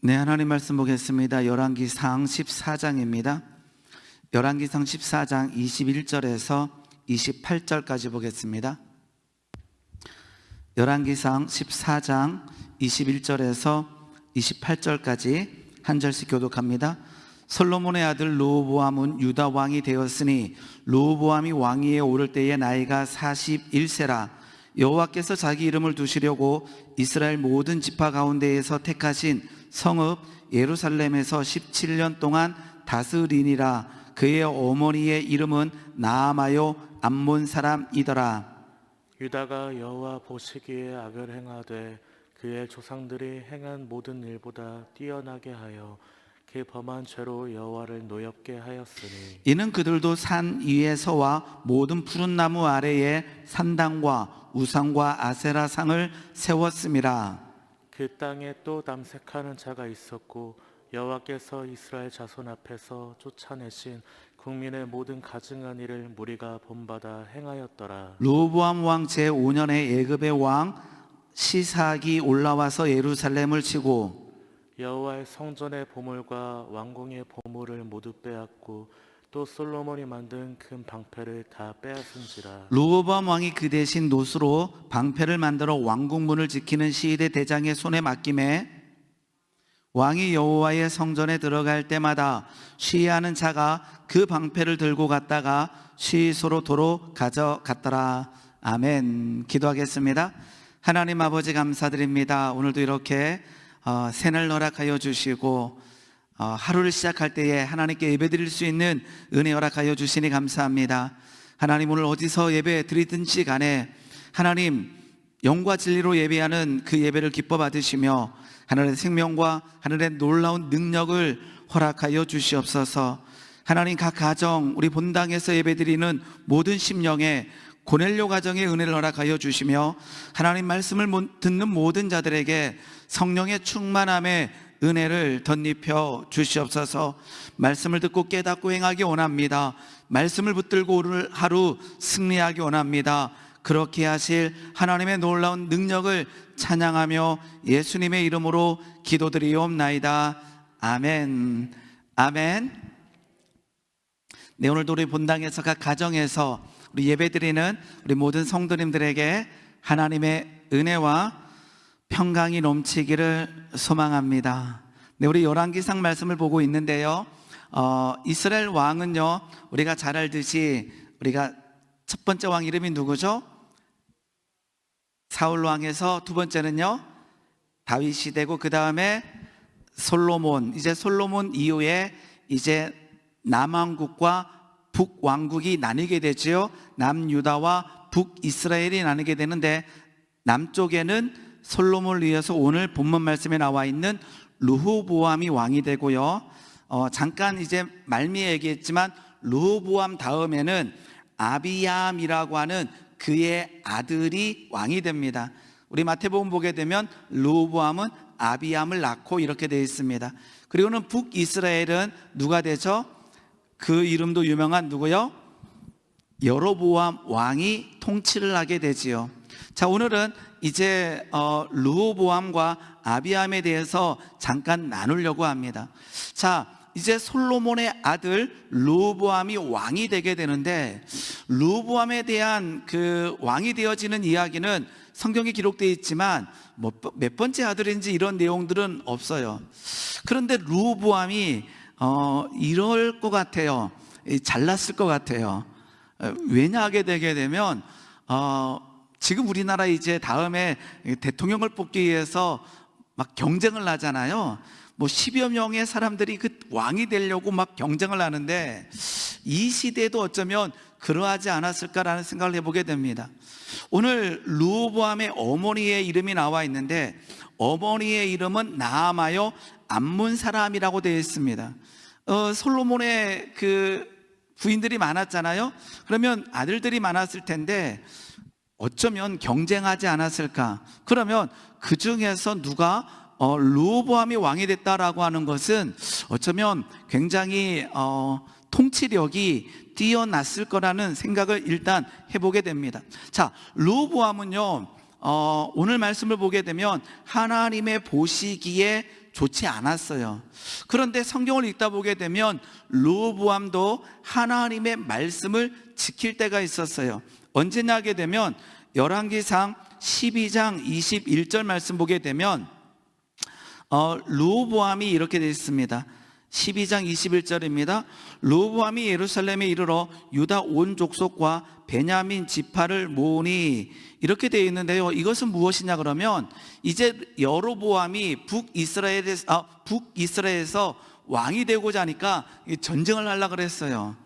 네, 하나님 말씀 보겠습니다. 열왕기상 14장입니다. 열왕기상 14장 21절에서 28절까지 보겠습니다. 열왕기상 14장 21절에서 28절까지 한 절씩 교독합니다. 솔로몬의 아들 르호보암은 유다 왕이 되었으니 르호보암이 왕위에 오를 때의 나이가 41세라. 여호와께서 자기 이름을 두시려고 이스라엘 모든 지파 가운데에서 택하신 성읍 예루살렘에서 17년 동안 다스리니라. 그의 어머니의 이름은 나아마요 암몬 사람이더라. 유다가 여호와 보시기에 악을 행하되 그의 조상들이 행한 모든 일보다 뛰어나게 하여 그 범한 죄로 여호와를 노엽게 하였으니 이는 그들도 산 위에서와 모든 푸른 나무 아래에 산당과 우상과 아세라상을 세웠음이라. 그 땅에 또 남색하는 자가 있었고 여호와께서 이스라엘 자손 앞에서 쫓아내신 국민의 모든 가증한 일을 무리가 본받아 행하였더라. 르호보암 왕 제5년에 애굽의 왕 시삭이 올라와서 예루살렘을 치고 여호와의 성전의 보물과 왕궁의 보물을 모두 빼앗고 또 솔로몬이 만든 큰 방패를 다 빼앗은지라. 르호보암 왕이 그 대신 노수로 방패를 만들어 왕궁문을 지키는 시위대 대장의 손에 맡김에 왕이 여호와의 성전에 들어갈 때마다 시위하는 자가 그 방패를 들고 갔다가 시소로 도로 가져갔더라. 아멘. 기도하겠습니다. 하나님 아버지 감사드립니다. 오늘도 이렇게 새날 허락하여 주시고 하루를 시작할 때에 하나님께 예배드릴 수 있는 은혜 허락하여 주시니 감사합니다. 하나님, 오늘 어디서 예배 드리든지 간에 하나님 영과 진리로 예배하는 그 예배를 기뻐 받으시며 하늘의 생명과 하늘의 놀라운 능력을 허락하여 주시옵소서. 하나님, 각 가정 우리 본당에서 예배드리는 모든 심령에 고넬료 가정의 은혜를 허락하여 주시며 하나님 말씀을 듣는 모든 자들에게 성령의 충만함의 은혜를 덧입혀 주시옵소서. 말씀을 듣고 깨닫고 행하기 원합니다. 말씀을 붙들고 오늘 하루 승리하기 원합니다. 그렇게 하실 하나님의 놀라운 능력을 찬양하며 예수님의 이름으로 기도드리옵나이다. 아멘. 아멘. 네, 오늘도 우리 본당에서 각 가정에서 우리 예배드리는 우리 모든 성도님들에게 하나님의 은혜와 평강이 넘치기를 소망합니다. 네, 우리 열왕기상 말씀을 보고 있는데요. 이스라엘 왕은요, 우리가 잘 알듯이 우리가 첫 번째 왕 이름이 누구죠? 사울 왕에서 두 번째는요 다윗이 되고 그 다음에 솔로몬. 이제 솔로몬 이후에 이제 남왕국과 북왕국이 나뉘게 되지요. 남유다와 북이스라엘이 나뉘게 되는데 남쪽에는 솔로몬을 위해서 오늘 본문 말씀에 나와 있는 르호보암이 왕이 되고요. 잠깐 이제 말미에 얘기했지만 르호보암 다음에는 아비암이라고 하는 그의 아들이 왕이 됩니다. 우리 마태복음 보게 되면 르호보암은 아비암을 낳고 이렇게 되어 있습니다. 그리고는 북이스라엘은 누가 되죠? 그 이름도 유명한 누구요? 여로보암 왕이 통치를 하게 되지요. 자, 오늘은 이제 르호보암과 아비암에 대해서 잠깐 나누려고 합니다. 자, 이제 솔로몬의 아들 르호보암이 왕이 되게 되는데 르호보암에 대한 그 왕이 되어지는 이야기는 성경에 기록되어 있지만 몇 번째 아들인지 이런 내용들은 없어요. 그런데 르호보암이 이럴 것 같아요. 잘났을 것 같아요. 왜냐 하게 되게 되면 지금 우리나라 이제 다음에 대통령을 뽑기 위해서 막 경쟁을 하잖아요. 뭐 10여 명의 사람들이 그 왕이 되려고 막 경쟁을 하는데 이 시대도 어쩌면 그러하지 않았을까라는 생각을 해보게 됩니다. 오늘 르호보암의 어머니의 이름이 나와 있는데 어머니의 이름은 나아마요 암몬 사람이라고 되어 있습니다. 솔로몬의 그 부인들이 많았잖아요. 그러면 아들들이 많았을 텐데 어쩌면 경쟁하지 않았을까? 그러면 그 중에서 누가 르호보암이 왕이 됐다라고 하는 것은 어쩌면 굉장히 통치력이 뛰어났을 거라는 생각을 일단 해보게 됩니다. 자, 르호보암은요 오늘 말씀을 보게 되면 하나님의 보시기에 좋지 않았어요. 그런데 성경을 읽다 보게 되면 르호보암도 하나님의 말씀을 지킬 때가 있었어요. 언제냐 하게 되면 열왕기상 12장 21절 말씀 보게 되면 르호보암이 이렇게 되어 있습니다. 12장 21절입니다. 르호보암이 예루살렘에 이르러 유다 온 족속과 베냐민 지파를 모으니, 이렇게 되어 있는데요. 이것은 무엇이냐 그러면 이제 여로보암이 북이스라엘에서 왕이 되고자 하니까 전쟁을 하려고 그랬어요.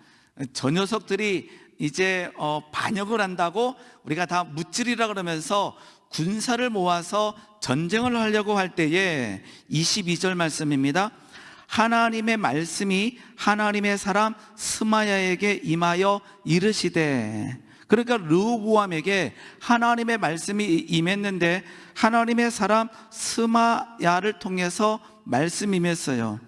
저 녀석들이 이제 반역을 한다고 우리가 다 무찌르라 그러면서 군사를 모아서 전쟁을 하려고 할 때에 22절 말씀입니다. 하나님의 말씀이 하나님의 사람 스마야에게 임하여 이르시되, 그러니까 르호보암에게 하나님의 말씀이 임했는데 하나님의 사람 스마야를 통해서 말씀이 임했어요.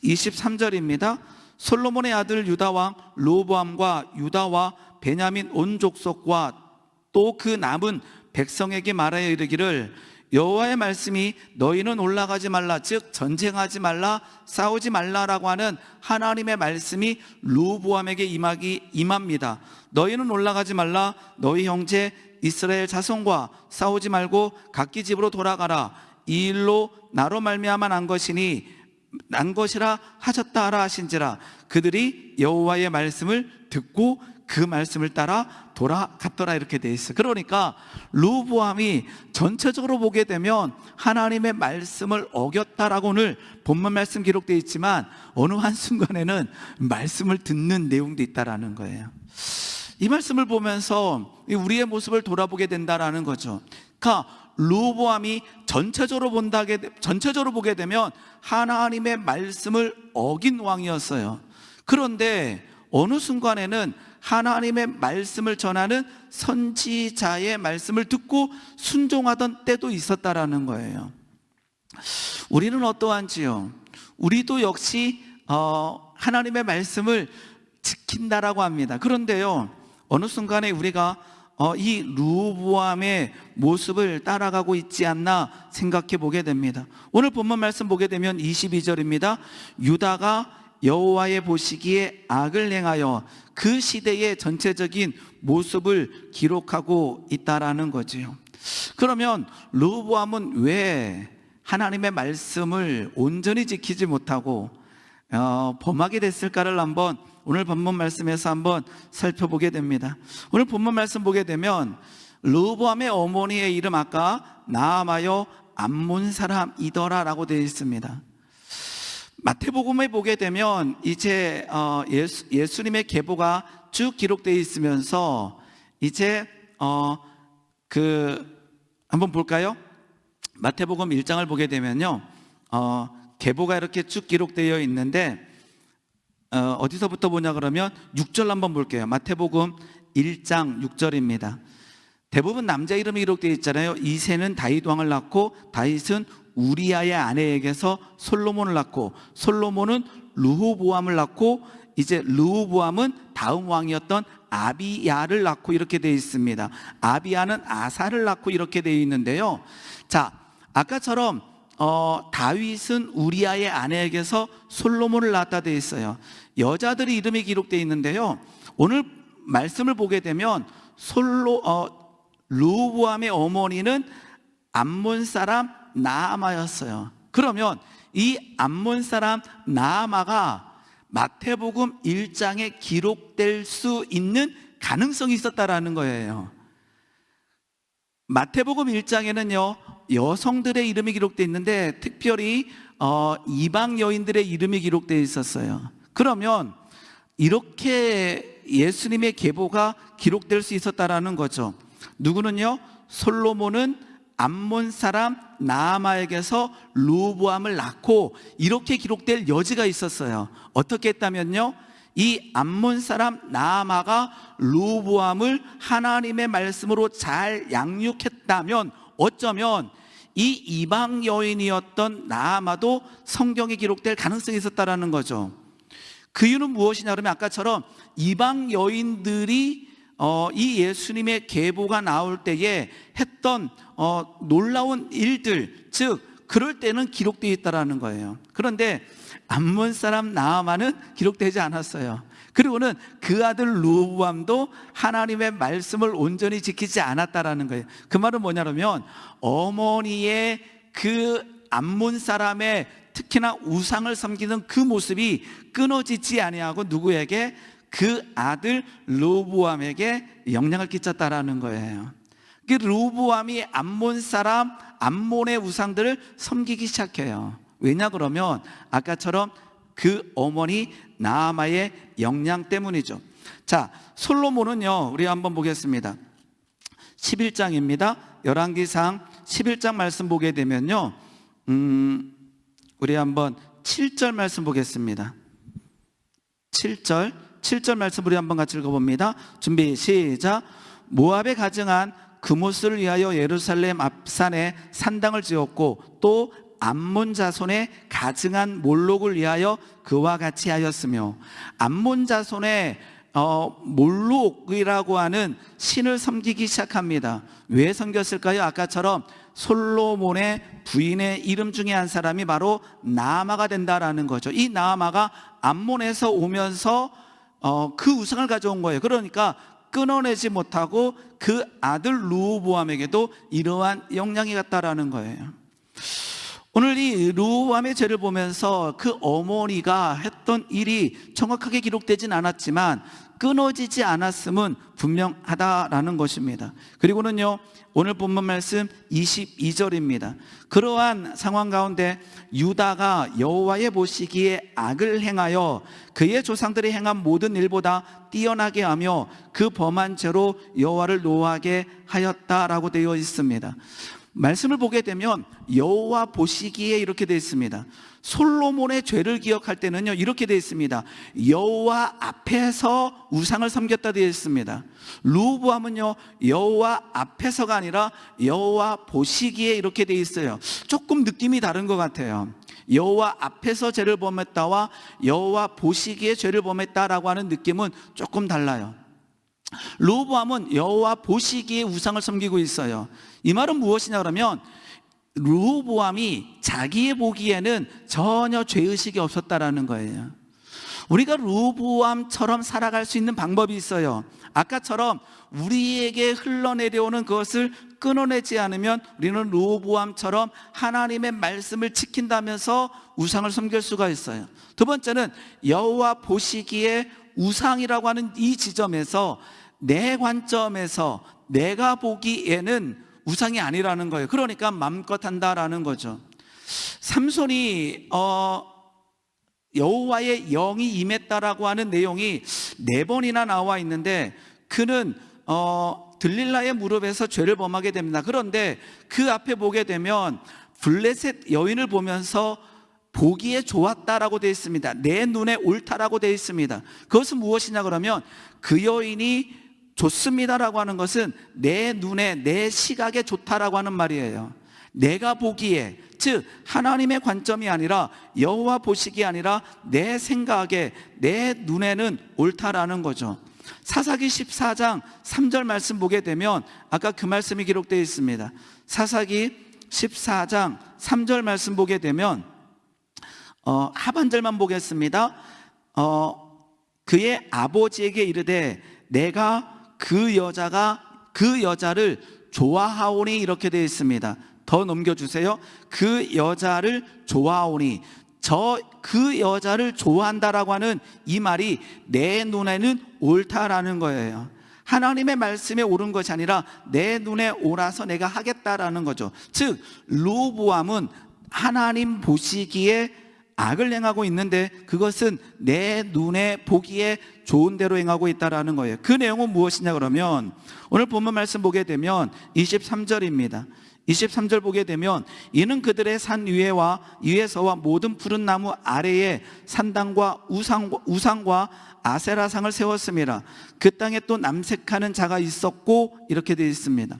23절입니다. 솔로몬의 아들 유다왕 르호보암과 유다와 베냐민 온 족속과 또 그 남은 백성에게 말하여 이르기를, 여호와의 말씀이 너희는 올라가지 말라, 즉 전쟁하지 말라, 싸우지 말라라고 하는 하나님의 말씀이 르호보암에게 임합니다. 너희는 올라가지 말라, 너희 형제 이스라엘 자손과 싸우지 말고 각기 집으로 돌아가라. 이 일로 나로 말미암아 난 것이라 하셨다 하라 하신지라. 그들이 여호와의 말씀을 듣고 그 말씀을 따라 돌아갔더라, 이렇게 돼 있어요. 그러니까 르호보암이 전체적으로 보게 되면 하나님의 말씀을 어겼다라고 오늘 본문 말씀 기록되어 있지만 어느 한순간에는 말씀을 듣는 내용도 있다라는 거예요. 이 말씀을 보면서 우리의 모습을 돌아보게 된다라는 거죠. 그러니까 르호보암이 전체적으로 보게 되면 하나님의 말씀을 어긴 왕이었어요. 그런데 어느 순간에는 하나님의 말씀을 전하는 선지자의 말씀을 듣고 순종하던 때도 있었다라는 거예요. 우리는 어떠한지요? 우리도 역시 하나님의 말씀을 지킨다라고 합니다. 그런데요, 어느 순간에 우리가 이 르호보암의 모습을 따라가고 있지 않나 생각해 보게 됩니다. 오늘 본문 말씀 보게 되면 22절입니다. 유다가 여호와의 보시기에 악을 행하여, 그 시대의 전체적인 모습을 기록하고 있다라는 거지요. 그러면 르호보암은 왜 하나님의 말씀을 온전히 지키지 못하고 범하게 됐을까를 한번 오늘 본문 말씀에서 한번 살펴보게 됩니다. 오늘 본문 말씀 보게 되면 르호보암의 어머니의 이름 아까 나아마여 암몬 사람이더라라고 되어 있습니다. 마태복음에 보게 되면 이제 예수님의 계보가 쭉 기록되어 있으면서 이제 한번 볼까요? 마태복음 1장을 보게 되면요, 계보가 이렇게 쭉 기록되어 있는데 어디서부터 보냐 그러면 6절 한번 볼게요. 마태복음 1장 6절입니다. 대부분 남자 이름이 기록되어 있잖아요. 이새는 다윗 왕을 낳고 다윗은 우리아의 아내에게서 솔로몬을 낳고 솔로몬은 르호보암을 낳고 이제 르호보암은 다음 왕이었던 아비야를 낳고 이렇게 되어 있습니다. 아비야는 아사를 낳고 이렇게 되어 있는데요. 자, 아까처럼 다윗은 우리아의 아내에게서 솔로몬을 낳았다 되어 있어요. 여자들의 이름이 기록되어 있는데요. 오늘 말씀을 보게 되면 르호보암의 어머니는 암몬 사람 나아마였어요. 그러면 이 암몬 사람 나아마가 마태복음 1장에 기록될 수 있는 가능성이 있었다라는 거예요. 마태복음 1장에는요 여성들의 이름이 기록되어 있는데 특별히 이방 여인들의 이름이 기록되어 있었어요. 그러면 이렇게 예수님의 계보가 기록될 수 있었다라는 거죠. 누구는요, 솔로몬은 암몬 사람 나아마에게서 르호보암을 낳고 이렇게 기록될 여지가 있었어요. 어떻게 했다면요, 이 암몬 사람 나아마가 르호보암을 하나님의 말씀으로 잘 양육했다면 어쩌면 이 이방 여인이었던 나아마도 성경에 기록될 가능성이 있었다라는 거죠. 그 이유는 무엇이냐 그러면 아까처럼 이방 여인들이 이 예수님의 계보가 나올 때에 했던 놀라운 일들, 즉 그럴 때는 기록되어 있다라는 거예요. 그런데 암몬 사람 나아만은 기록되지 않았어요. 그리고는 그 아들 르호보암도 하나님의 말씀을 온전히 지키지 않았다라는 거예요. 그 말은 뭐냐면 어머니의 그 암몬 사람의 특히나 우상을 섬기는 그 모습이 끊어지지 아니하고 누구에게? 그 아들 르호보암에게 영향을 끼쳤다라는 거예요. 그 르호보암이 암몬 사람, 암몬의 우상들을 섬기기 시작해요. 왜냐 그러면 아까처럼 그 어머니 나아마의 영향 때문이죠. 자, 솔로몬은요, 우리 한번 보겠습니다. 11장입니다. 열왕기상 11장 말씀 보게 되면요, 우리 한번 7절 말씀 보겠습니다. 7절 말씀 우리 한번 같이 읽어봅니다. 준비 시작. 모압에 가증한 그모스를 위하여 예루살렘 앞산에 산당을 지었고 또 암몬 자손의 가증한 몰록을 위하여 그와 같이 하였으며, 암몬 자손의 몰록이라고 하는 신을 섬기기 시작합니다. 왜 섬겼을까요? 아까처럼 솔로몬의 부인의 이름 중에 한 사람이 바로 나아마가 된다라는 거죠. 이 나아마가 암몬에서 오면서 그 우상을 가져온 거예요. 그러니까 끊어내지 못하고 그 아들 르호보암에게도 이러한 영향이 갔다라는 거예요. 오늘 이 르호보암의 죄를 보면서 그 어머니가 했던 일이 정확하게 기록되진 않았지만 끊어지지 않았음은 분명하다라는 것입니다. 그리고는요, 오늘 본문 말씀 22절입니다. 그러한 상황 가운데 유다가 여호와의 보시기에 악을 행하여 그의 조상들이 행한 모든 일보다 뛰어나게 하며 그 범한 죄로 여호와를 노하게 하였다라고 되어 있습니다. 말씀을 보게 되면 여호와 보시기에 이렇게 되어 있습니다. 솔로몬의 죄를 기억할 때는요, 이렇게 되어 있습니다. 여호와 앞에서 우상을 섬겼다 되어 있습니다. 르호보암은요, 여호와 앞에서가 아니라 여호와 보시기에 이렇게 되어 있어요. 조금 느낌이 다른 것 같아요. 여호와 앞에서 죄를 범했다와 여호와 보시기에 죄를 범했다라고 하는 느낌은 조금 달라요. 르호보암은 여호와 보시기에 우상을 섬기고 있어요. 이 말은 무엇이냐 그러면 르호보암이 자기의 보기에는 전혀 죄의식이 없었다라는 거예요. 우리가 르호보암처럼 살아갈 수 있는 방법이 있어요. 아까처럼 우리에게 흘러내려오는 그것을 끊어내지 않으면 우리는 르호보암처럼 하나님의 말씀을 지킨다면서 우상을 섬길 수가 있어요. 두 번째는 여호와 보시기에 우상이라고 하는 이 지점에서 내 관점에서 내가 보기에는 우상이 아니라는 거예요. 그러니까 마음껏 한다라는 거죠. 삼손이 여호와의 영이 임했다라고 하는 내용이 4번이나 나와 있는데 그는 들릴라의 무릎에서 죄를 범하게 됩니다. 그런데 그 앞에 보게 되면 블레셋 여인을 보면서 보기에 좋았다라고 되어 있습니다. 내 눈에 옳다라고 되어 있습니다. 그것은 무엇이냐 그러면 그 여인이 좋습니다라고 하는 것은 내 눈에 내 시각에 좋다라고 하는 말이에요. 내가 보기에, 즉 하나님의 관점이 아니라 여호와 보시기 아니라 내 생각에 내 눈에는 옳다라는 거죠. 사사기 14장 3절 말씀 보게 되면 아까 그 말씀이 기록되어 있습니다. 사사기 14장 3절 말씀 보게 되면 하반절만 보겠습니다. 그의 아버지에게 이르되 내가 그 여자를 좋아하오니 이렇게 되어 있습니다. 더 넘겨주세요. 그 여자를 좋아하오니, 그 여자를 좋아한다라고 하는 이 말이 내 눈에는 옳다라는 거예요. 하나님의 말씀에 옳은 것이 아니라 내 눈에 옳아서 내가 하겠다라는 거죠. 즉 르호보암은 하나님 보시기에 악을 행하고 있는데 그것은 내 눈에 보기에 좋은 대로 행하고 있다라는 거예요. 그 내용은 무엇이냐 그러면 오늘 본문 말씀 보게 되면 23절입니다. 23절 보게 되면 이는 그들의 산 위에서와 모든 푸른 나무 아래에 산당과 우상과 아세라상을 세웠습니다. 그 땅에 또 남색하는 자가 있었고 이렇게 되어 있습니다.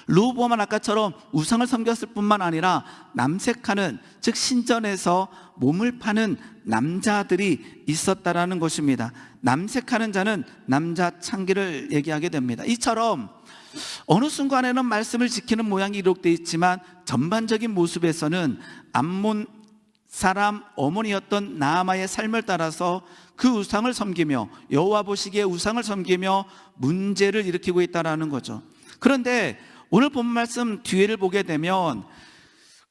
르호보암은 아까처럼 우상을 섬겼을 뿐만 아니라 남색하는, 즉 신전에서 몸을 파는 남자들이 있었다라는 것입니다. 남색하는 자는 남자 창기를 얘기하게 됩니다. 이처럼 어느 순간에는 말씀을 지키는 모양이 기록되어 있지만 전반적인 모습에서는 암몬 사람 어머니였던 나아마의 삶을 따라서 그 우상을 섬기며 여호와 보시기에 우상을 섬기며 문제를 일으키고 있다는 거죠. 그런데 오늘 본 말씀 뒤를 보게 되면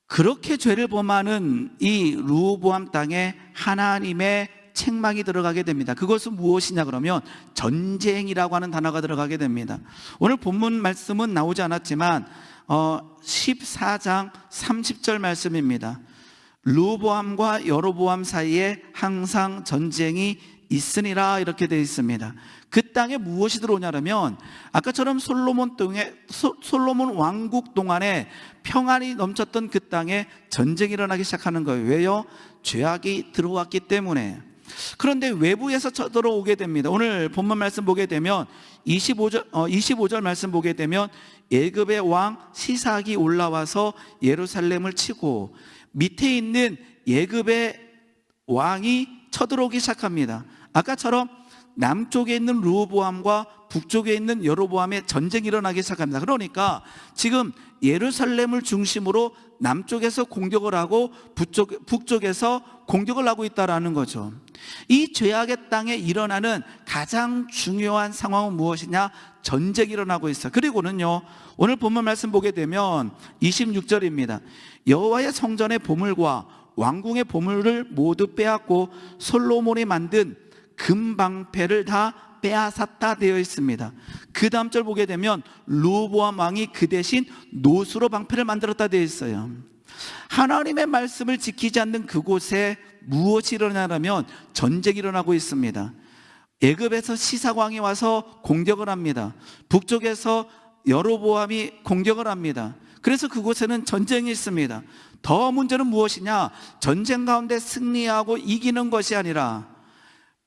그렇게 죄를 범하는 이 르호보암 땅에 하나님의 책망이 들어가게 됩니다. 그것은 무엇이냐 그러면 전쟁이라고 하는 단어가 들어가게 됩니다. 오늘 본문 말씀은 나오지 않았지만 14장 30절 말씀입니다. 르호보암과 여로보암 사이에 항상 전쟁이 있으니라 이렇게 되어 있습니다. 그 땅에 무엇이 들어오냐면 아까처럼 솔로몬 왕국 동안에 평안이 넘쳤던 그 땅에 전쟁이 일어나기 시작하는 거예요. 왜요? 죄악이 들어왔기 때문에. 그런데 외부에서 쳐들어오게 됩니다. 오늘 본문 말씀 보게 되면 25절 말씀 보게 되면 애굽의 왕 시삭이 올라와서 예루살렘을 치고 밑에 있는 애굽의 왕이 쳐들어오기 시작합니다. 아까처럼 남쪽에 있는 르호보암과 북쪽에 있는 여로보암의 전쟁이 일어나기 시작합니다. 그러니까 지금 예루살렘을 중심으로 남쪽에서 공격을 하고 북쪽에서 공격을 하고 있다는 거죠. 이 죄악의 땅에 일어나는 가장 중요한 상황은 무엇이냐? 전쟁이 일어나고 있어요. 그리고는요, 오늘 본문 말씀 보게 되면 26절입니다. 여호와의 성전의 보물과 왕궁의 보물을 모두 빼앗고 솔로몬이 만든 금방패를 다 빼앗았다 되어 있습니다. 그 다음 절 보게 되면 르호보암 왕이 그 대신 노수로 방패를 만들었다 되어 있어요. 하나님의 말씀을 지키지 않는 그곳에 무엇이 일어나냐면 전쟁이 일어나고 있습니다. 애굽에서 시삭왕이 와서 공격을 합니다. 북쪽에서 여로보암이 공격을 합니다. 그래서 그곳에는 전쟁이 있습니다. 더 문제는 무엇이냐? 전쟁 가운데 승리하고 이기는 것이 아니라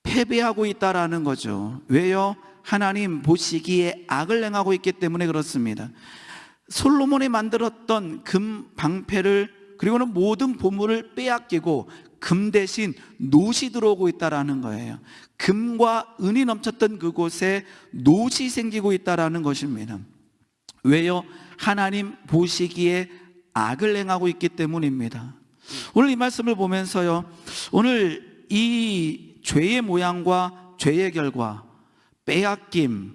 패배하고 있다라는 거죠. 왜요? 하나님 보시기에 악을 행하고 있기 때문에 그렇습니다. 솔로몬이 만들었던 금 방패를 그리고는 모든 보물을 빼앗기고 금 대신 노시 들어오고 있다라는 거예요. 금과 은이 넘쳤던 그곳에 노시 생기고 있다라는 것입니다. 왜요? 하나님 보시기에 악을 행하고 있기 때문입니다. 오늘 이 말씀을 보면서요, 오늘 이 죄의 모양과 죄의 결과, 빼앗김,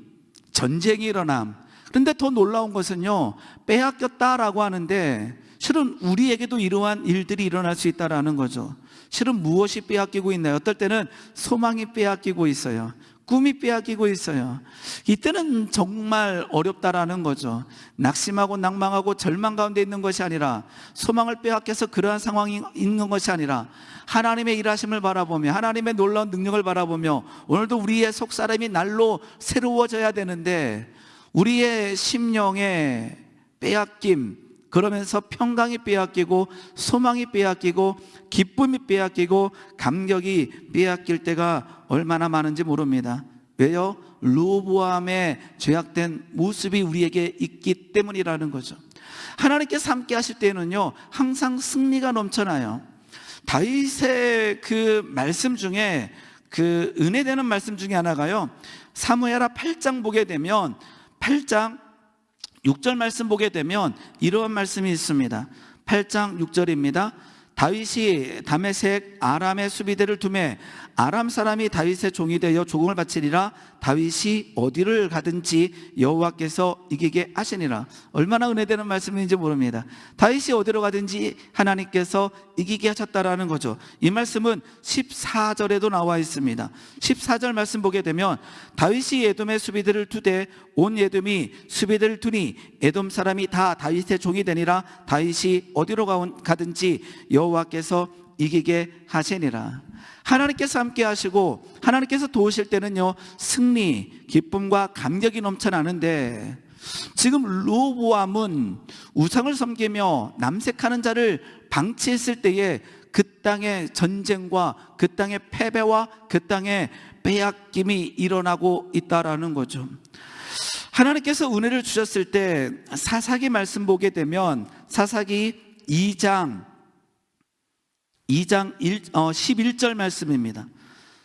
전쟁이 일어남. 그런데 더 놀라운 것은요, 빼앗겼다라고 하는데 실은 우리에게도 이러한 일들이 일어날 수 있다라는 거죠. 실은 무엇이 빼앗기고 있나요? 어떨 때는 소망이 빼앗기고 있어요. 꿈이 빼앗기고 있어요. 이때는 정말 어렵다라는 거죠. 낙심하고 낭망하고 절망 가운데 있는 것이 아니라, 소망을 빼앗겨서 그러한 상황이 있는 것이 아니라 하나님의 일하심을 바라보며 하나님의 놀라운 능력을 바라보며 오늘도 우리의 속사람이 날로 새로워져야 되는데 우리의 심령에 빼앗김, 그러면서 평강이 빼앗기고 소망이 빼앗기고 기쁨이 빼앗기고 감격이 빼앗길 때가 얼마나 많은지 모릅니다. 왜요? 르호보암의 죄악된 모습이 우리에게 있기 때문이라는 거죠. 하나님께서 함께 하실 때는요, 항상 승리가 넘쳐나요. 다윗의 그 말씀 중에 그 은혜되는 말씀 중에 하나가요, 사무엘하 8장 보게 되면 8장 6절 말씀 보게 되면 이러한 말씀이 있습니다. 8장 6절입니다. 다윗이 다메섹 아람의 수비대를 두매 아람 사람이 다윗의 종이 되어 조공을 바치리라. 다윗이 어디를 가든지 여호와께서 이기게 하시니라. 얼마나 은혜되는 말씀인지 모릅니다. 다윗이 어디로 가든지 하나님께서 이기게 하셨다라는 거죠. 이 말씀은 14절에도 나와 있습니다. 14절 말씀 보게 되면 다윗이 에돔의 수비대를 두되 온 에돔이 수비대를 두니 에돔 사람이 다 다윗의 종이 되니라. 다윗이 어디로 가든지 여호와께서 이기게 하시니라. 하나님께서 함께 하시고 하나님께서 도우실 때는요, 승리, 기쁨과 감격이 넘쳐나는데 지금 르호보암은 우상을 섬기며 남색하는 자를 방치했을 때에 그 땅의 전쟁과 그 땅의 패배와 그 땅의 빼앗김이 일어나고 있다라는 거죠. 하나님께서 은혜를 주셨을 때 사사기 말씀 보게 되면 사사기 2장 11절 말씀입니다.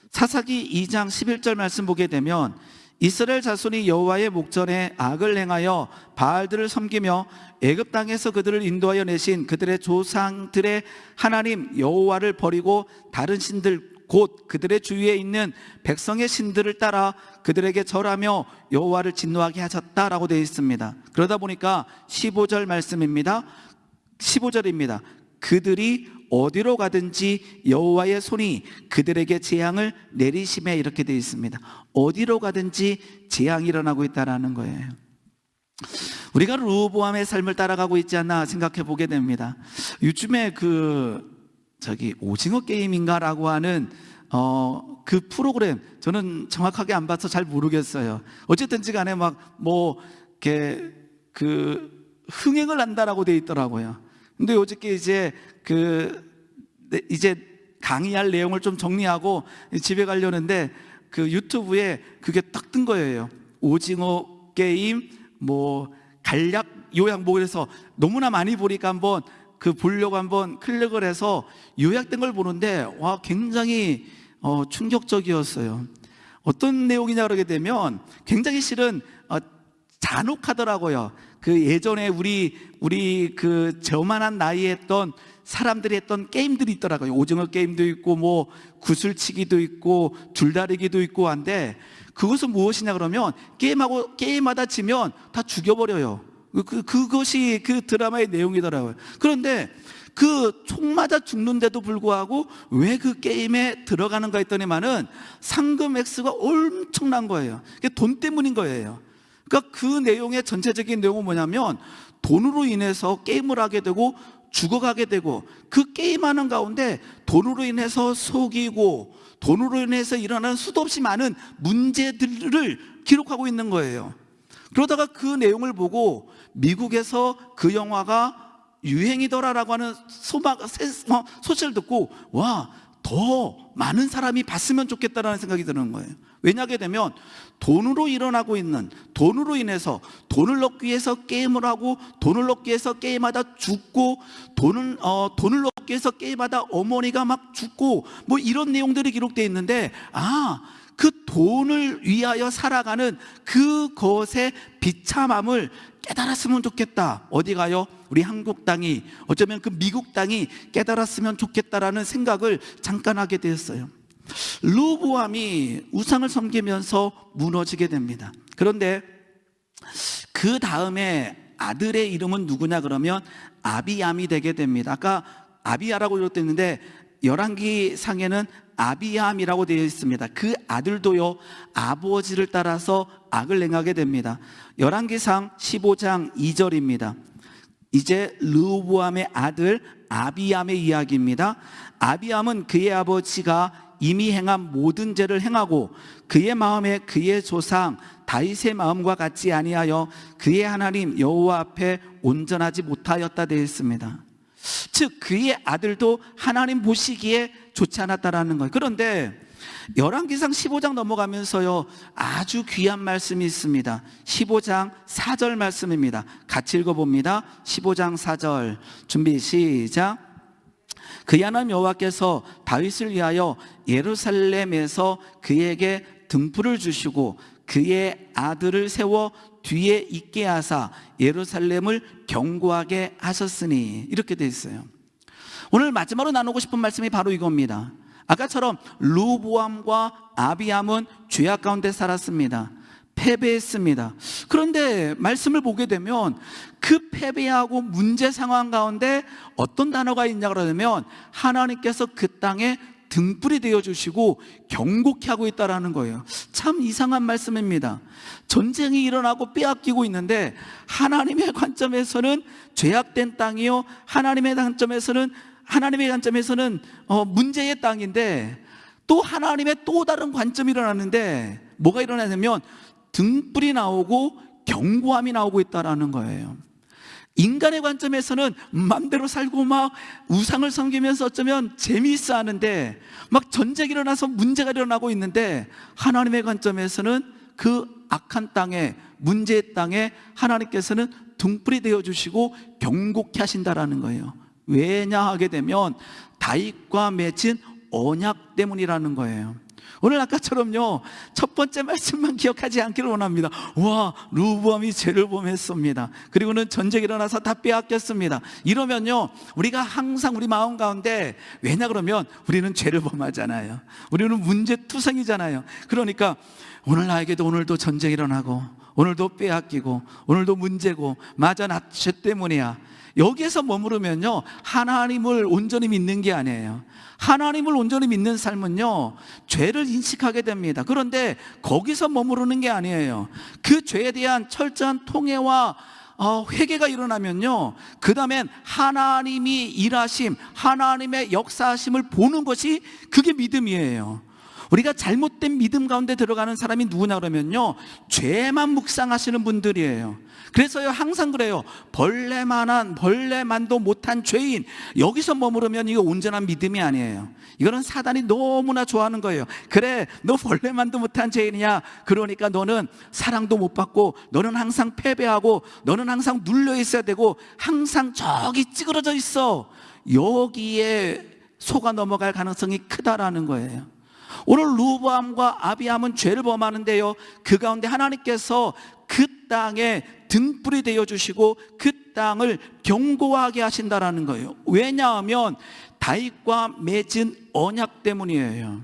사사기 2장 11절 말씀 보게 되면 이스라엘 자손이 여호와의 목전에 악을 행하여 바알들을 섬기며 애굽 땅에서 그들을 인도하여 내신 그들의 조상들의 하나님 여호와를 버리고 다른 신들 곧 그들의 주위에 있는 백성의 신들을 따라 그들에게 절하며 여호와를 진노하게 하셨다라고 되어 있습니다. 그러다 보니까 15절 말씀입니다. 15절입니다. 그들이 어디로 가든지 여호와의 손이 그들에게 재앙을 내리심에, 이렇게 되어 있습니다. 어디로 가든지 재앙이 일어나고 있다라는 거예요. 우리가 르호보암의 삶을 따라가고 있지 않나 생각해 보게 됩니다. 요즘에 오징어 게임인가라고 하는 그 프로그램, 저는 정확하게 안 봐서 잘 모르겠어요. 어쨌든지 간에 흥행을 한다라고 되어 있더라고요. 근데 어저께 이제 강의할 내용을 좀 정리하고 집에 가려는데 그 유튜브에 그게 딱 뜬 거예요. 오징어 게임 간략 요약 그래서 너무나 많이 보니까 보려고 한번 클릭을 해서 요약된 걸 보는데 굉장히 충격적이었어요. 어떤 내용이냐 그러게 되면 굉장히 실은 잔혹하더라고요. 예전에 우리 저만한 나이에 했던 사람들이 했던 게임들이 있더라고요. 오징어 게임도 있고 구슬치기도 있고 줄다리기도 있고 한데, 그것은 무엇이냐 그러면 게임하다 지면 다 죽여버려요. 그것이 그 드라마의 내용이더라고요. 그런데 그 총 맞아 죽는데도 불구하고 왜 그 게임에 들어가는가 했더니만은 상금 액수가 엄청난 거예요. 그게 돈 때문인 거예요. 그러니까 그 내용의 전체적인 내용은 뭐냐면 돈으로 인해서 게임을 하게 되고 죽어가게 되고, 그 게임하는 가운데 돈으로 인해서 속이고 돈으로 인해서 일어나는 수도 없이 많은 문제들을 기록하고 있는 거예요. 그러다가 그 내용을 보고 미국에서 그 영화가 유행이더라라고 하는 소식을 듣고 더 많은 사람이 봤으면 좋겠다라는 생각이 드는 거예요. 왜냐하게 되면 돈으로 인해서 돈을 얻기 위해서 게임을 하고, 돈을 얻기 위해서 게임하다 죽고, 돈을 얻기 위해서 게임하다 어머니가 막 죽고 이런 내용들이 기록되어 있는데, 그 돈을 위하여 살아가는 그것의 비참함을 깨달았으면 좋겠다. 어디 가요? 우리 한국 땅이, 어쩌면 그 미국 땅이 깨달았으면 좋겠다라는 생각을 잠깐 하게 되었어요. 르호보암이 우상을 섬기면서 무너지게 됩니다. 그런데 그 다음에 아들의 이름은 누구냐 그러면 아비암이 되게 됩니다. 아까 아비야라고 기록됐는데 열왕기 상에는 아비암이라고 되어 있습니다. 그 아들도요 아버지를 따라서 악을 행하게 됩니다. 열왕기상 15장 2절입니다. 이제 르호보암의 아들 아비암의 이야기입니다. 아비암은 그의 아버지가 이미 행한 모든 죄를 행하고 그의 마음에 그의 조상 다윗의 마음과 같지 아니하여 그의 하나님 여호와 앞에 온전하지 못하였다 되어 있습니다. 즉 그의 아들도 하나님 보시기에 좋지 않았다라는 거예요. 그런데 열왕기상 15장 넘어가면서요 아주 귀한 말씀이 있습니다. 15장 4절 말씀입니다. 같이 읽어봅니다. 15장 4절 준비 시작. 그의 하나님 여호와께서 다윗을 위하여 예루살렘에서 그에게 등불을 주시고 그의 아들을 세워 뒤에 있게 하사 예루살렘을 견고하게 하셨으니, 이렇게 되어 있어요. 오늘 마지막으로 나누고 싶은 말씀이 바로 이겁니다. 아까처럼 르호보암과 아비암은 죄악 가운데 살았습니다. 패배했습니다. 그런데 말씀을 보게 되면 그 패배하고 문제 상황 가운데 어떤 단어가 있냐 그러면 하나님께서 그 땅에 등불이 되어주시고 경고케 하고 있다는 거예요. 참 이상한 말씀입니다. 전쟁이 일어나고 빼앗기고 있는데 하나님의 관점에서는 죄악된 땅이요, 하나님의 관점에서는 문제의 땅인데, 또 하나님의 또 다른 관점이 일어나는데 뭐가 일어나냐면 등불이 나오고 경고함이 나오고 있다는 거예요. 인간의 관점에서는 맘대로 살고 막 우상을 섬기면서 어쩌면 재미있어 하는데 막 전쟁이 일어나서 문제가 일어나고 있는데, 하나님의 관점에서는 그 악한 땅에, 문제의 땅에 하나님께서는 등불이 되어주시고 경고케 하신다라는 거예요. 왜냐 하게 되면 다윗과 맺은 언약 때문이라는 거예요. 오늘 아까처럼요, 첫 번째 말씀만 기억하지 않기를 원합니다. 와, 르호보암이 죄를 범했습니다. 그리고는 전쟁이 일어나서 다 빼앗겼습니다. 이러면요, 우리가 항상 우리 마음 가운데, 왜냐 그러면 우리는 죄를 범하잖아요. 우리는 문제투성이잖아요. 그러니까 오늘 나에게도 오늘도 전쟁이 일어나고, 오늘도 빼앗기고, 오늘도 문제고, 맞아, 나 죄 때문이야. 여기에서 머무르면요, 하나님을 온전히 믿는 게 아니에요. 하나님을 온전히 믿는 삶은요, 죄를 인식하게 됩니다. 그런데 거기서 머무르는 게 아니에요. 그 죄에 대한 철저한 통회와 회개가 일어나면요, 그 다음엔 하나님이 일하심, 하나님의 역사하심을 보는 것이 그게 믿음이에요. 우리가 잘못된 믿음 가운데 들어가는 사람이 누구냐 그러면요, 죄만 묵상하시는 분들이에요. 그래서요, 항상 그래요. 벌레만도 못한 죄인, 여기서 머무르면 이거 온전한 믿음이 아니에요. 이거는 사단이 너무나 좋아하는 거예요. 그래, 너 벌레만도 못한 죄인이야. 그러니까 너는 사랑도 못 받고, 너는 항상 패배하고, 너는 항상 눌려 있어야 되고, 항상 저기 찌그러져 있어. 여기에 속아 넘어갈 가능성이 크다라는 거예요. 오늘 르호보암과 아비암은 죄를 범하는데요, 그 가운데 하나님께서 그 땅에 등불이 되어주시고 그 땅을 견고하게 하신다라는 거예요. 왜냐하면 다윗과 맺은 언약 때문이에요.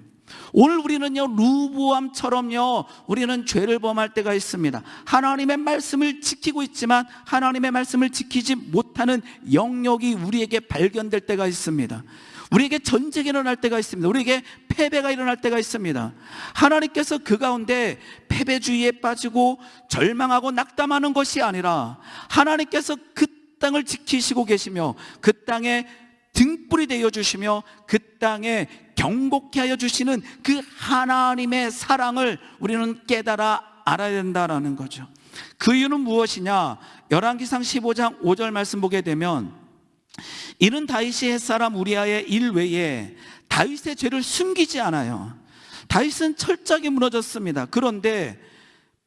오늘 우리는요, 르호보암처럼요, 우리는 죄를 범할 때가 있습니다. 하나님의 말씀을 지키고 있지만 하나님의 말씀을 지키지 못하는 영역이 우리에게 발견될 때가 있습니다. 우리에게 전쟁이 일어날 때가 있습니다. 우리에게 패배가 일어날 때가 있습니다. 하나님께서 그 가운데 패배주의에 빠지고 절망하고 낙담하는 것이 아니라 하나님께서 그 땅을 지키시고 계시며 그 땅에 등불이 되어주시며 그 땅에 경고케 하여 주시는 그 하나님의 사랑을 우리는 깨달아 알아야 된다는 거죠. 그 이유는 무엇이냐? 열왕기상 15장 5절 말씀 보게 되면, 이는 다윗이 햇사람 우리아의 일 외에 다윗의 죄를 숨기지 않아요. 다윗은 철저하게 무너졌습니다. 그런데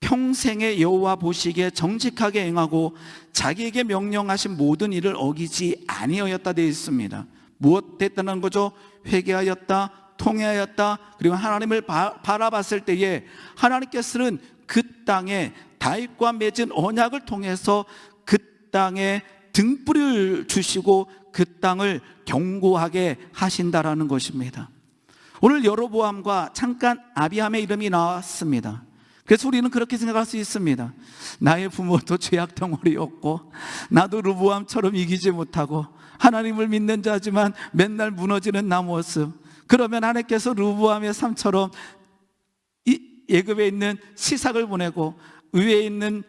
평생에 여호와 보시기에 정직하게 행하고 자기에게 명령하신 모든 일을 어기지 아니하였다 되어 있습니다. 무엇 했다는 거죠? 회개하였다, 통회하였다. 그리고 하나님을 바라봤을 때에 하나님께서는 그 땅에 다윗과 맺은 언약을 통해서 그 땅에 등불을 주시고 그 땅을 견고하게 하신다라는 것입니다. 오늘 여로보암과 잠깐 아비암의 이름이 나왔습니다. 그래서 우리는 그렇게 생각할 수 있습니다. 나의 부모도 죄악 덩어리였고 나도 르호보암처럼 이기지 못하고 하나님을 믿는 자지만 맨날 무너지는 나 모습. 그러면 하나님께서 르호보암의 삶처럼 예굽에 있는 시삭을 보내고 위에 있는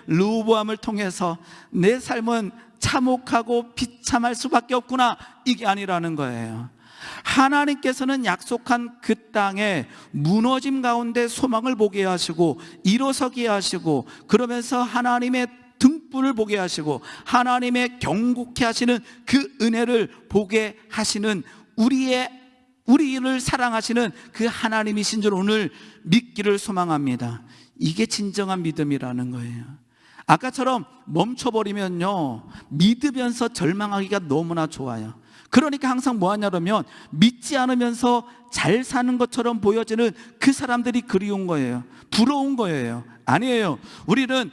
르호보암을 통해서 내 삶은 참혹하고 비참할 수밖에 없구나, 이게 아니라는 거예요. 하나님께서는 약속한 그 땅에 무너짐 가운데 소망을 보게 하시고 일어서게 하시고, 그러면서 하나님의 등불을 보게 하시고 하나님의 경고케 하시는 그 은혜를 보게 하시는 우리를 사랑하시는 그 하나님이신 줄 오늘 믿기를 소망합니다. 이게 진정한 믿음이라는 거예요. 아까처럼 멈춰버리면요, 믿으면서 절망하기가 너무나 좋아요. 그러니까 항상 뭐 하냐면 믿지 않으면서 잘 사는 것처럼 보여지는 그 사람들이 그리운 거예요. 부러운 거예요. 아니에요. 우리는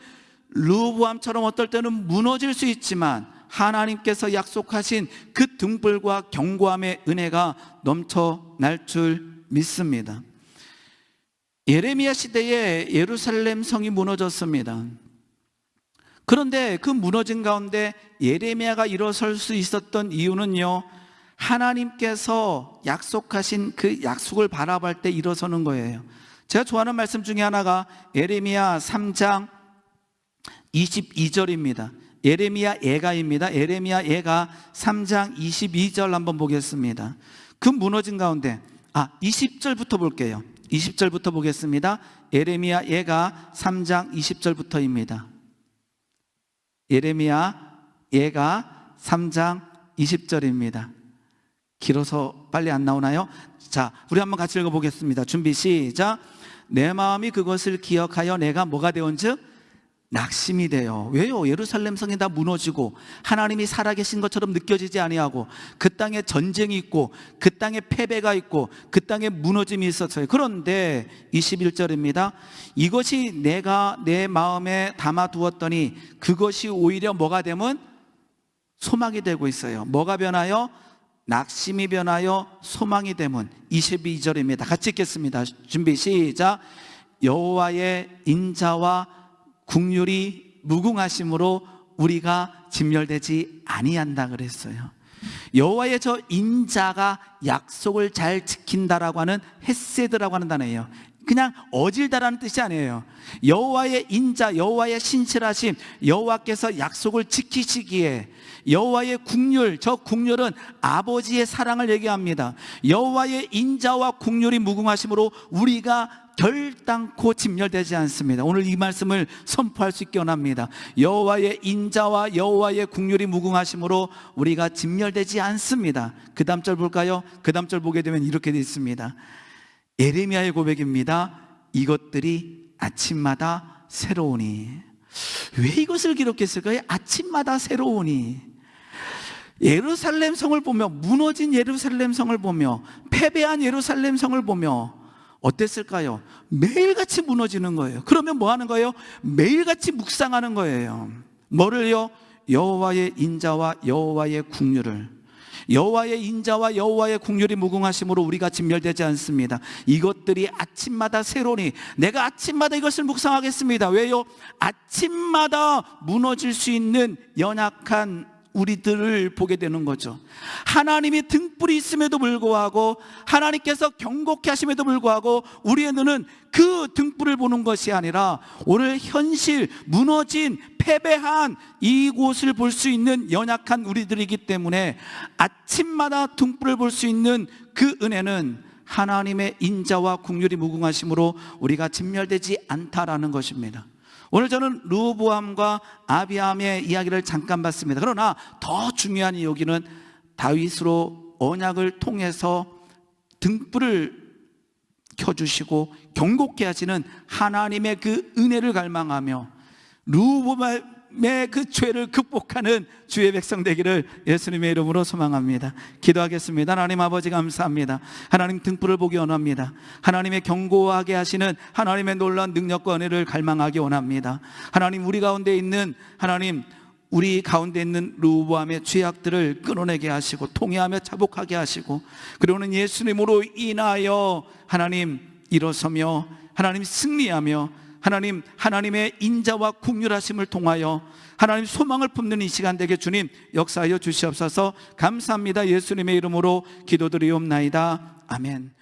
르호보암처럼 어떨 때는 무너질 수 있지만 하나님께서 약속하신 그 등불과 견고함의 은혜가 넘쳐날 줄 믿습니다. 예레미야 시대에 예루살렘 성이 무너졌습니다. 그런데 그 무너진 가운데 예레미야가 일어설 수 있었던 이유는요, 하나님께서 약속하신 그 약속을 바라볼 때 일어서는 거예요. 제가 좋아하는 말씀 중에 하나가 예레미야 3장 22절입니다. 예레미야 예가입니다. 예레미야 예가 3장 22절 한번 보겠습니다. 그 무너진 가운데 20절부터 볼게요. 20절부터 보겠습니다. 예레미야 예가 3장 20절부터입니다. 예레미야 예가 3장 20절입니다. 길어서 빨리 안 나오나요? 자, 우리 한번 같이 읽어보겠습니다. 준비 시작. 내 마음이 그것을 기억하여 내가 뭐가 되온즉 낙심이 돼요. 왜요? 예루살렘 성이 다 무너지고 하나님이 살아계신 것처럼 느껴지지 아니하고 그 땅에 전쟁이 있고 그 땅에 패배가 있고 그 땅에 무너짐이 있었어요. 그런데 21절입니다. 이것이 내가 내 마음에 담아두었더니 그것이 오히려 뭐가 되면 소망이 되고 있어요. 뭐가 변하여? 낙심이 변하여 소망이 되면. 22절입니다. 같이 읽겠습니다. 준비 시작. 여호와의 인자와 국률이 무궁하심으로 우리가 진멸되지 아니한다 그랬어요. 여호와의 저 인자가 약속을 잘 지킨다라고 하는 헤세드라고 하는 단어예요. 그냥 어질다라는 뜻이 아니에요. 여호와의 인자, 여호와의 신실하심, 여호와께서 약속을 지키시기에 여호와의 국률, 저 국률은 아버지의 사랑을 얘기합니다. 여호와의 인자와 국률이 무궁하심으로 우리가 결단코 진멸되지 않습니다. 오늘 이 말씀을 선포할 수 있게 원합니다. 여호와의 인자와 여호와의 국률이 무궁하심으로 우리가 진멸되지 않습니다. 그 다음 절 볼까요? 그 다음 절 보게 되면 이렇게 되어 있습니다. 예레미야의 고백입니다. 이것들이 아침마다 새로우니. 왜 이것을 기록했을까요? 아침마다 새로우니. 예루살렘 성을 보며, 무너진 예루살렘 성을 보며, 패배한 예루살렘 성을 보며 어땠을까요? 매일같이 무너지는 거예요. 그러면 뭐 하는 거예요? 매일같이 묵상하는 거예요. 뭐를요? 여호와의 인자와 여호와의 국률을. 여호와의 인자와 여호와의 국률이 무궁하심으로 우리가 진멸되지 않습니다. 이것들이 아침마다 새로니. 내가 아침마다 이것을 묵상하겠습니다. 왜요? 아침마다 무너질 수 있는 연약한 우리들을 보게 되는 거죠. 하나님이 등불이 있음에도 불구하고, 하나님께서 경고케 하심에도 불구하고 우리의 눈은 그 등불을 보는 것이 아니라 오늘 현실, 무너진, 패배한 이곳을 볼 수 있는 연약한 우리들이기 때문에 아침마다 등불을 볼 수 있는 그 은혜는 하나님의 인자와 국률이 무궁하심으로 우리가 진멸되지 않다라는 것입니다. 오늘 저는 르호보암과 아비암의 이야기를 잠깐 봤습니다. 그러나 더 중요한 이 여기는 다윗으로 언약을 통해서 등불을 켜주시고 경고케 하시는 하나님의 그 은혜를 갈망하며 르호보암의 그 죄를 극복하는 주의 백성 되기를 예수님의 이름으로 소망합니다. 기도하겠습니다. 하나님 아버지 감사합니다. 하나님 등불을 보기 원합니다. 하나님의 경고하게 하시는 하나님의 놀라운 능력과 은혜를 갈망하기 원합니다. 하나님, 우리 가운데 있는 하나님, 우리 가운데 있는 르호보암의 죄악들을 끊어내게 하시고 통회하며 자복하게 하시고, 그리고는 예수님으로 인하여 하나님 일어서며 하나님 승리하며 하나님, 하나님의 인자와 국률하심을 통하여 하나님 소망을 품는 이 시간 되게 주님 역사하여 주시옵소서. 감사합니다. 예수님의 이름으로 기도드리옵나이다. 아멘.